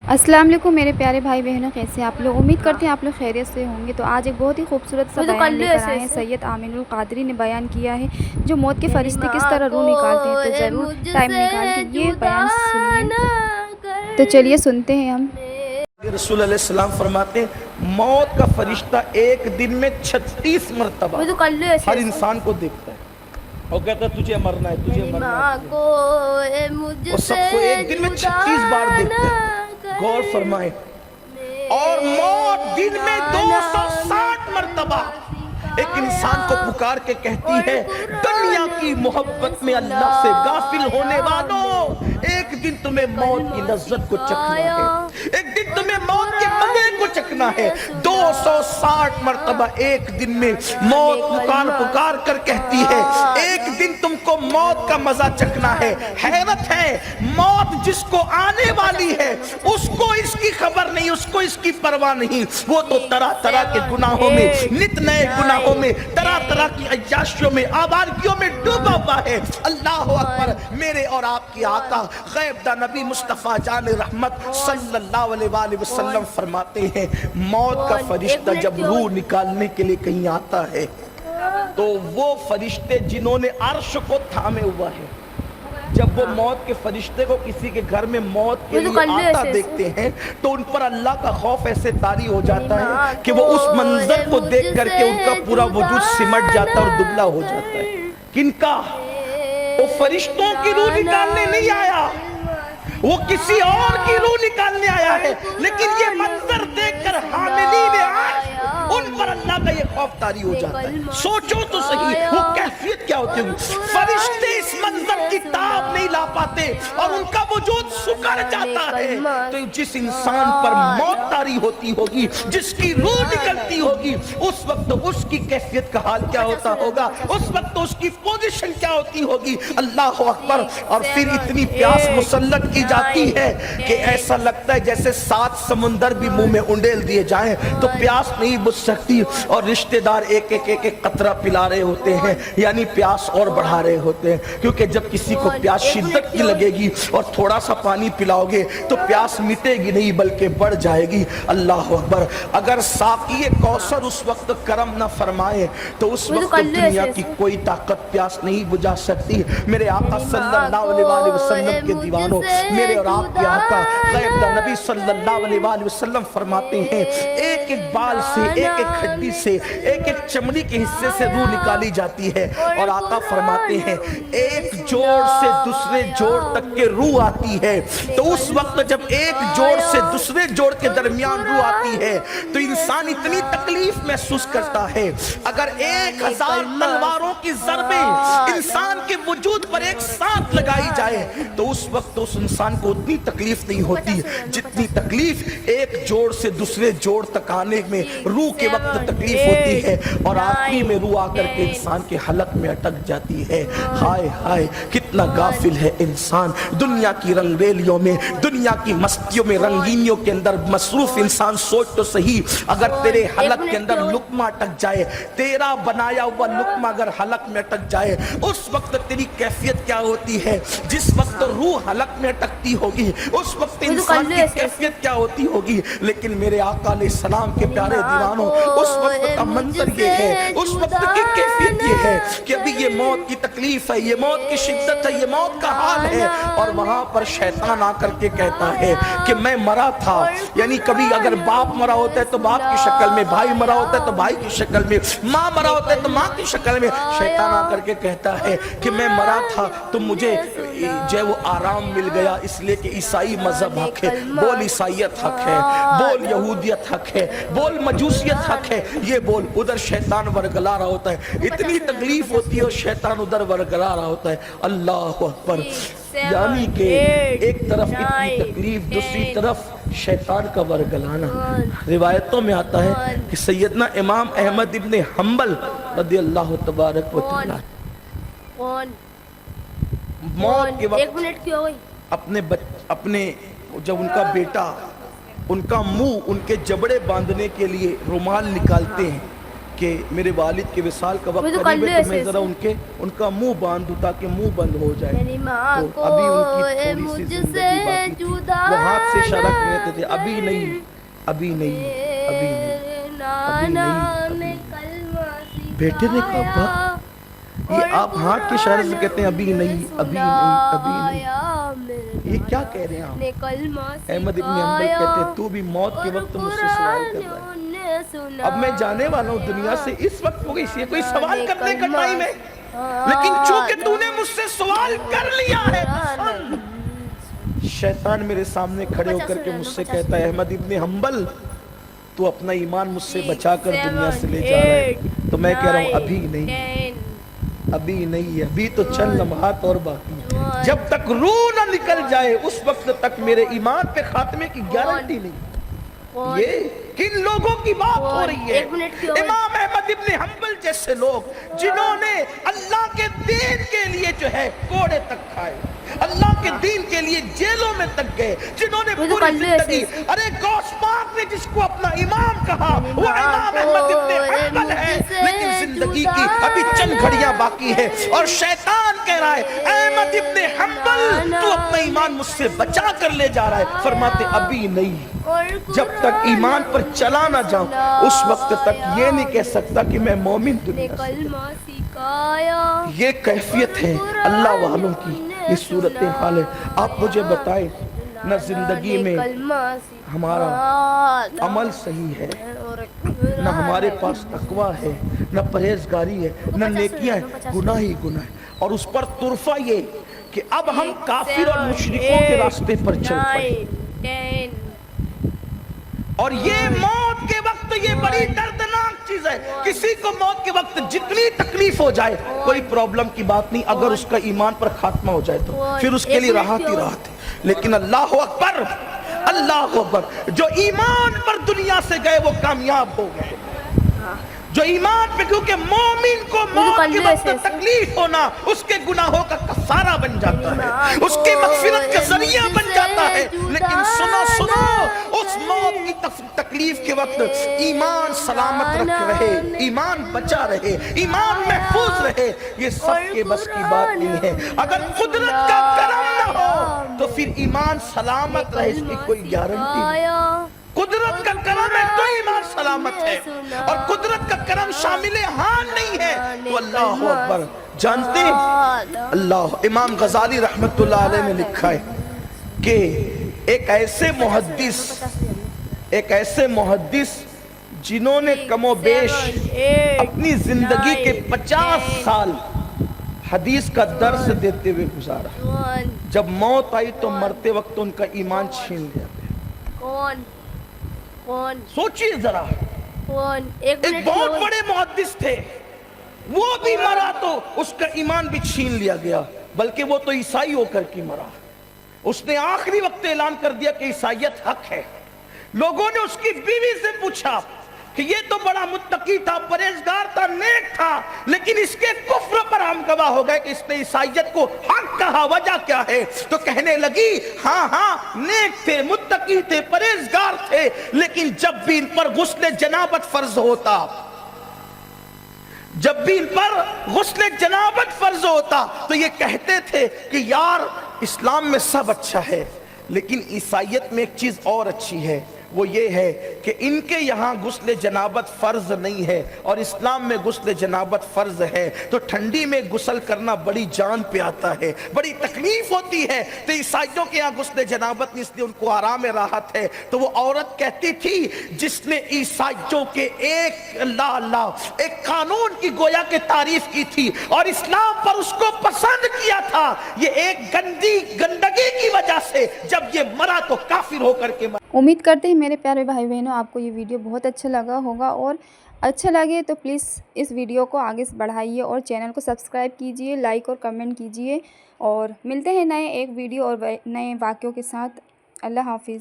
अस्सलाम वालेकुम मेरे प्यारे भाई बहनों, कैसे आप लोग? उम्मीद करते हैं आप लोग खैरियत से होंगे। तो आज एक बहुत ही खूबसूरत सा बयान लेकर आए हैं। सैयद आमिनुल क़ादरी ने बयान किया है जो मौत के फरिश्ते किस तरह रूह निकालते हैं। तो ज़रूर टाइम निकाल के ये बयान सुनिए। तो चलिए सुनते हैं हम। रसूल अलैहि सलाम फरमाते हैं मौत का फरिश्ता एक दिन में 36 मरतबा हर इंसान को देखता है और कहता है तुझे मरना है, तुझे मरना है। और सबको एक दिन में 36 बार देखता है। गौर फरमाए। और मौत दिन में 260 मरतबा एक इंसान को पुकार के कहती है दुनिया की मोहब्बत में अल्लाह से गाफिल होने वालों, एक दिन तुम्हें मौत की लज्जत को चखना है, एक दिन तुम्हें मौत के मजे को चखना है। 260 मरतबा एक दिन में मौत पुकार पुकार कर कहती है एक दिन तुमको मौत का मजा चखना है। हैरत है, मौत जिसको आने वाली है उसको इसकी खबर नहीं, उसको इसकी परवाह नहीं। वो तो तरह तरह के गुनाहों में, नित नए गुनाहों में, तरह तरह की अय्याशियों में, आवारगियों में डूबा हुआ है। अल्लाह अकबर। मेरे और आपके आका गैबदा नबी मुस्तफ़ा जान रहमत सल्लल्लाहु अलैहि वसल्लम फरमाते हैं मौत का फरिश्ता जब रूह निकालने के लिए कहीं आता है तो वो फरिश्ते जिन्होंने अर्श को थामे हुआ है, जब वो मौत के फरिश्ते को किसी के घर में मौत के लिए आता देखते हैं तो उन पर अल्लाह का खौफ ऐसे तारी हो जाता है कि वो उस मंजर को देख करके उनका पूरा वजूद सिमट जाता है और दुबला हो जाता है। किनका? वो फरिश्तों की रूह निकालने नहीं आया, वो किसी और की रूह निकालने आया है। लेकिन ये मंजर देखकर हामिलीन अर्श उन पर अल्लाह का ये खौफ तारी हो जाता है। सोचो तो सही वो कैफियत क्या होती होगी। फरिश्ते इस मंजर की ताब नहीं ला पाते और उनका वजूद सुकड़ जाता है। तो जिस इंसान पर मौत तारी होती होगी, जिसकी रूह निकलती होगी, उस वक्त उसकी कैफियत का हाल क्या होता होगा, उस वक्त उसकी पोजीशन क्या होती होगी। अल्लाह अकबर। और फिर इतनी प्यास मुसल्लत की जाती है कि ऐसा लगता है जैसे 7 समुंदर भी मुंह में उंडेल दिए जाएं तो प्यास नहीं बुझ सकती। और रिश्तेदार एक एक कतरा पिला रहे होते हैं, यानी प्यास और बढ़ा रहे होते हैं। क्योंकि जब किसी को प्यास शिद्दत की लगेगी और थोड़ा सा पानी पिलाओगे तो प्यास मिटेगी नहीं बल्कि बढ़ जाएगी। अल्लाह अकबर। अगर साक़ी कौसर उस वक्त करम न फरमाए तो उस वक्त दुनिया की कोई ताकत प्यास नहीं बुझा सकती। मेरे आका सल्लल्लाहु अलैहि वसल्लम के दीवानों, मेरे और आपके आका गैबदा नबी सल्लल्लाहु अलैहि वसल्लम फरमाते हैं एक एक बाल से, एक एक हड्डी से, एक एक चमड़ी के हिस्से से रूह निकाली जाती है। और आका फरमाते हैं एक जोड़ से दूसरे जोड़ तक के रूह आती है। तो उस वक्त जब एक जोड़ से दूसरे जोड़ के दरमियान रूह आती है तो इंसान इतनी तकलीफ महसूस करता है। अगर 1000 तलवारों की ज़रबें इंसान के वजूद पर एक साथ लगाई जाए तो उस वक्त उस इंसान को उतनी तकलीफ नहीं होती जितनी तकलीफ एक जोड़ से दूसरे जोड़ तक आने में रूह के वक्त तकलीफ होती है। और आखिरी में रूह आकर के इंसान के हलक में अटक जाती है। हाय हाय कितना गाफिल है इंसान। दुनिया की रंगरेलियों में, दुनिया की मस्तियों में, रंगीनियों के अंदर मसरूफ इंसान। सोच तो सही, अगर तेरे हलक के अंदर लुकमा अटक जाए, तेरा बनाया हुआ लुकमा अगर हलक में अटक जाए, उस वक्त तेरी कैफियत क्या होती है। जिस वक्त रूह हलक में अटकती होगी उस वक्त इंसान की कैफियत क्या होती होगी। लेकिन मेरे आका अलैहिस्सलाम के प्यारे दीवानों, उस वक्त का मंजर ये है, उस वक्त की कैफियत ये है कि अभी ये मौत की तकलीफ है, ये मौत की शिद्दत है, ये मौत का हाल है। और वहां पर शैतान आकर के कहता है कि मैं मरा था। यानी कभी अगर बाप मरा होता है तो बाप की शक्ल में, भाई मरा होता है तो भाई की शक्ल में, माँ मरा होता है तो माँ की शक्ल में। शैतान आकर के कहता है कि मैं मरा था तो मुझे जो वो आराम मिल गया इसलिए कि ईसाई मजहब हक है। बोल ईसाइयत हक है, बोल यहूदियत हक है, बोल मजूसियत हक है, ये बोल। उधर शैतान वरगला रहा होता है, इतनी तकलीफ होती है और शैतान उधर वरगला रहा होता है। अल्लाह अकबर। यानी कि एक तरफ इतनी तकलीफ, दूसरी तरफ शैतान का वरगलाना। रिवायतों में आता है कि सैयदना इमाम अहमद इब्न हम्बल रज़ी अल्लाह तबारक व तआला मौत के वक्त अपने जब उनका बेटा उनका मुंह, उनके जबड़े बांधने के लिए रुमाल निकालते हैं کہ میرے والد کے وصال کا وقت قریب ہے تو میں ذرا ان کا منہ باندھوں تاکہ منہ بند ہو جائے. تو ابھی ان کی تھوڑی سی زندگی باقی تھی. وہ ہاتھ سے اشارہ کر رہتے تھے ابھی نہیں ابھی نہیں ابھی نہیں ابھی نہیں. بیٹے نے کہا ابا یہ آپ ہاتھ کے اشارے سے کہتے ہیں ابھی نہیں ابھی نہیں ابھی نہیں, یہ کیا کہہ رہے ہیں آپ؟ احمد ابن حنبل کہتے ہیں تو بھی موت کے وقت مجھ سے سوال کر رہا ہے. اب میں جانے والا ہوں دنیا سے, اس وقت کوئی سوال کرنے کا ٹائم ہے, لیکن چونکہ تو نے مجھ سے سوال کر لیا ہے. شیطان میرے سامنے کھڑے ہو کر کے مجھ سے کہتا ہے احمد ابن حنبل تو اپنا ایمان مجھ سے بچا کر دنیا سے لے جا رہا ہے. تو میں کہہ رہا ہوں ابھی نہیں ابھی نہیں, ابھی تو چند لمحات اور باقی. جب تک روح نہ نکل جائے اس وقت تک میرے ایمان پہ خاتمے کی گارنٹی نہیں. یہ کن لوگوں کی بات ہو رہی ہے؟ امام احمد ابن حنبل جیسے لوگ جنہوں نے اللہ کے دین کے لیے جو ہے کوڑے تک کھائے, اللہ کے دین کے لیے جیلوں میں تک گئے, جنہوں نے پوری زندگی, ارے غوث پاک نے جس کو اپنا امام کہا وہ امام احمد ابن حنبل ہے, لیکن زندگی کی ابھی چند گھڑیاں باقی ہے اور شیطان کہہ رہا ہے احمد ابن حنبل تو اپنا ایمان مجھ سے بچا کر لے جا رہا ہے. فرماتے ابھی نہیں, جب تک ایمان پر چلا نہ جاؤں اس وقت تک یہ نہیں کہہ سکتا کہ میں مومن دنیا سے. یہ کیفیت ہے اللہ والوں کی, یہ صورتحال ہے. آپ مجھے بتائیں نہ زندگی میں ہمارا عمل صحیح ہے, نہ ہمارے پاس تقویٰ ہے, نہ پرہیزگاری ہے, نہ نیکیاں ہیں, گناہ ہی گناہ ہے. اور اس پر طرفہ یہ کہ اب ہم کافر اور مشرکوں کے راستے پر چل پڑے. اور یہ موت کے وقت یہ بڑی دردناک چیز ہے. کسی کو موت کے وقت جتنی تکلیف ہو جائے کوئی پرابلم کی بات نہیں, اگر اس کا ایمان پر خاتمہ ہو جائے تو پھر اس کے لیے راحت ہی راحت ہے. لیکن اللہ اکبر اللہ اکبر, جو ایمان پر دنیا سے گئے وہ کامیاب ہو گئے. جو ایمان پہ, کیونکہ مومن کو موت کے وقت تکلیف ہونا اس کے گناہوں کا کفارہ بن جاتا ہے, اس کی مغفرت کا ذریعہ بن جاتا ہے. لیکن سنو اس موت کی تکلیف کے وقت ایمان سلامت رہے, ایمان بچا رہے, ایمان محفوظ رہے, یہ سب کے بس کی بات نہیں ہے. اگر قدرت کا کرم نہ ہو تو پھر ایمان سلامت رہے اس کی کوئی گارنٹی نہیں. قدرت کا کرم ہے تو ایمان سلامت ہے, اور قدرت کا کرم شامل حال نہیں ہے تو اللہ اکبر. جانتے ہیں اللہ, امام غزالی رحمت اللہ علیہ نے لکھا ہے کہ ایک ایسے محدث جنہوں نے کم و بیش اپنی زندگی کے 50 سال حدیث کا درس دیتے ہوئے گزارا, جب موت آئی تو مرتے وقت ان کا ایمان چھین لیا گیا. سوچئے ذرا, ایک بہت بڑے محدث تھے, وہ بھی مرا تو اس کا ایمان بھی چھین لیا گیا, بلکہ وہ تو عیسائی ہو کر کے مرا. اس نے آخری وقت اعلان کر دیا کہ عیسائیت حق ہے. لوگوں نے اس کی بیوی سے پوچھا کہ یہ تو بڑا متقی تھا, پرہیزگار تھا, نیک تھا, لیکن اس کے کفر پر ہم گواہ ہو گئے کہ اس نے عیسائیت کو حق کہا, وجہ کیا ہے؟ تو کہنے لگی ہاں نیک تھے, متقی تھے, پرہیزگار تھے, لیکن جب بھی ان پر غسل جنابت فرض ہوتا تو یہ کہتے تھے کہ یار اسلام میں سب اچھا ہے لیکن عیسائیت میں ایک چیز اور اچھی ہے, وہ یہ ہے کہ ان کے یہاں غسل جنابت فرض نہیں ہے اور اسلام میں غسل جنابت فرض ہے. تو ٹھنڈی میں غسل کرنا بڑی جان پہ آتا ہے, بڑی تکلیف ہوتی ہے. تو عیسائیوں کے یہاں غسل جنابت نہیں, اس لیے ان کو آرام راحت ہے. تو وہ عورت کہتی تھی جس نے عیسائیوں کے ایک قانون کی گویا کے تعریف کی تھی اور اسلام پر اس کو پسند کیا تھا, یہ ایک گندگی کی وجہ سے جب یہ مرا تو کافر ہو کر کے مرا. امید کرتے ہیں میرے پیارے بھائی بہنوں آپ کو یہ ویڈیو بہت اچھا لگا ہوگا, اور اچھا لگے تو پلیز اس ویڈیو کو آگے سے بڑھائیے اور چینل کو سبسکرائب کیجئے, لائک اور کمنٹ کیجئے, اور ملتے ہیں نئے ایک ویڈیو اور نئے واقعوں کے ساتھ. اللہ حافظ.